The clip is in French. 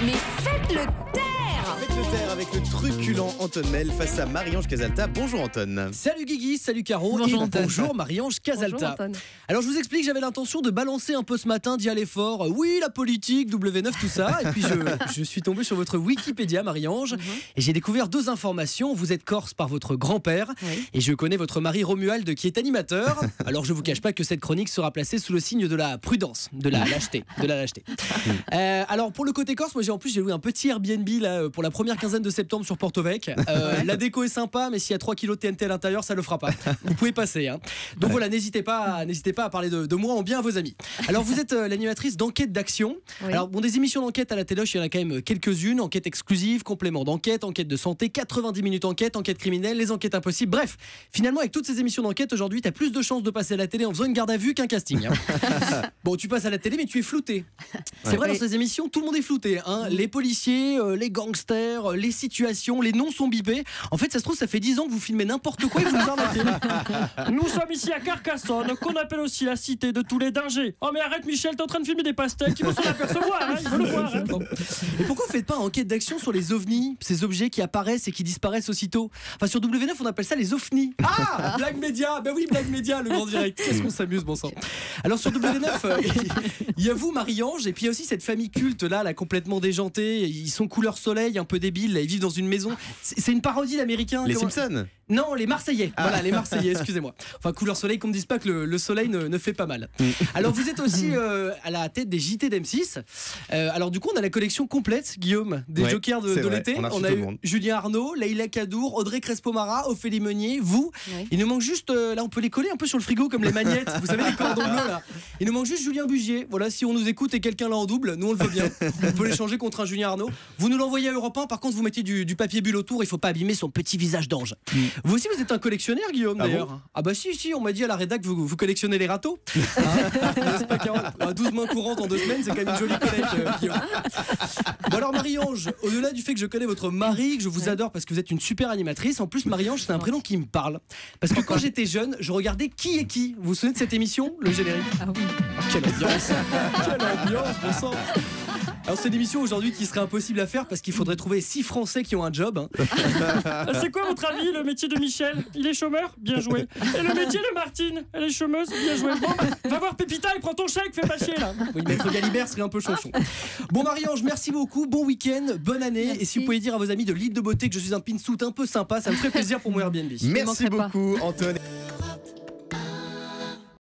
Mais faites-le taire! Faites le taire avec le truculent Anton Mel face à Marie-Ange Casalta. Bonjour Anton. Salut Guigui, salut Caro Bonjour et Anton. bonjour Marie-Ange Casalta. Bonjour Anton. Alors je vous explique, j'avais l'intention de balancer un peu ce matin, d'y aller fort. Oui, la politique, W9, tout ça. Et puis je suis tombé sur votre Wikipédia, Marie-Ange, et j'ai découvert 2 informations. Vous êtes corse par votre grand-père, Oui. et je connais votre mari Romuald qui est animateur. Alors je vous cache pas que cette chronique sera placée sous le signe de la prudence, de la lâcheté. Alors pour le côté corse, moi j'ai loué un petit Airbnb là, pour la première quinzaine de septembre sur Porto Vec. La déco est sympa, mais s'il y a 3 kilos de TNT à l'intérieur, ça le fera pas. Vous pouvez passer. Hein. Donc voilà, n'hésitez pas à parler de moi en bien à vos amis. Alors vous êtes l'animatrice d'Enquête d'Action. Oui. Alors bon, des émissions d'enquête à la téloche, il y en a quand même quelques-unes. Enquête exclusive, complément d'enquête, enquête de santé, 90 minutes enquête, enquête criminelle, les enquêtes impossibles. Bref, finalement avec toutes ces émissions d'enquête aujourd'hui, t'as plus de chances de passer à la télé en faisant une garde à vue qu'un casting. Hein. Bon, tu passes à la télé, mais tu es flouté. C'est vrai, Oui. dans ces émissions, tout le monde est flouté. Hein. Les policiers, les gangsters, les situations, les noms sont bipés. En fait, ça se trouve, ça fait 10 ans que vous filmez n'importe quoi et vous nous arnaquez. Nous sommes ici à Carcassonne, qu'on appelle aussi la cité de tous les dangers. Oh mais arrête Michel, t'es en train de filmer des pastèques, il faut s'en apercevoir, hein, il faut le voir. Hein. Et pourquoi vous faites pas enquête d'action sur les ovnis, ces objets qui apparaissent et qui disparaissent aussitôt? Enfin, sur W9, on appelle ça les ovnis. Ah, Blague Média. Ben oui, Blague Média, le grand direct. Qu'est-ce qu'on s'amuse, bon sang. Alors sur W9, il y a vous, Marie-Ange, et puis il y a aussi cette famille culte là complètement déjantée. Ils sont couleur soleil, un peu débiles. Là, ils vivent dans une maison. C'est une parodie d'américain. Les comment- Simpsons. Non, les Marseillais. Voilà, les Marseillais, excusez-moi. Enfin, couleur soleil, qu'on me dise pas que le soleil ne fait pas mal. Alors, vous êtes aussi à la tête des JT d'M6. Alors, du coup, on a la collection complète, Guillaume, des Ouais, jokers c'est de vrai, l'été. on a reçu a tout le eu monde. Julien Arnaud, Leïla Kadour, Audrey Crespo-Mara, Ophélie Meunier, vous. Oui. Il nous manque juste, là, on peut les coller un peu sur le frigo comme les magnettes. Vous savez, les cordons bleus, là. Il nous manque juste Julien Bugier. Voilà, si on nous écoute et quelqu'un là en double, nous, on le veut bien. On peut l'échanger contre un Julien Arnaud. Vous nous l'envoyez à Europe 1. Par contre, vous mettez du papier bulle autour. Il faut pas abîmer son petit visage d'ange. Vous aussi, vous êtes un collectionneur, Guillaume, Ah d'ailleurs. Ah bah si, on m'a dit à la rédac que vous collectionnez les râteaux. Hein, n'est-ce pas, Carole? 12 mains courantes en 2 semaines, c'est quand même une jolie collecte, Guillaume. Bon alors, Marie-Ange, au-delà du fait que je connais votre mari, que je vous adore parce que vous êtes une super animatrice, en plus, Marie-Ange, c'est un prénom qui me parle. Parce que quand j'étais jeune, je regardais Qui est qui. Vous vous souvenez de cette émission, le générique? Ah oui. Oh, quelle ambiance. Quelle ambiance, bon sang. Alors c'est une émission aujourd'hui qui serait impossible à faire parce qu'il faudrait trouver 6 Français qui ont un job. Hein. C'est quoi votre avis, le métier de Michel? Il est chômeur? Bien joué. Et le métier de Martine? Elle est chômeuse? Bien joué. Bon, bah, va voir Pépita et prends ton chèque, fais pas chier là. Oui, Maître Galibert serait un peu chonchon. Bon Marie-Ange, merci beaucoup, bon week-end, bonne année. Merci. Et si vous pouvez dire à vos amis de l'île de beauté que je suis un pinsout un peu sympa, ça me ferait plaisir pour mon Airbnb. Merci manquerai pas. beaucoup Anton.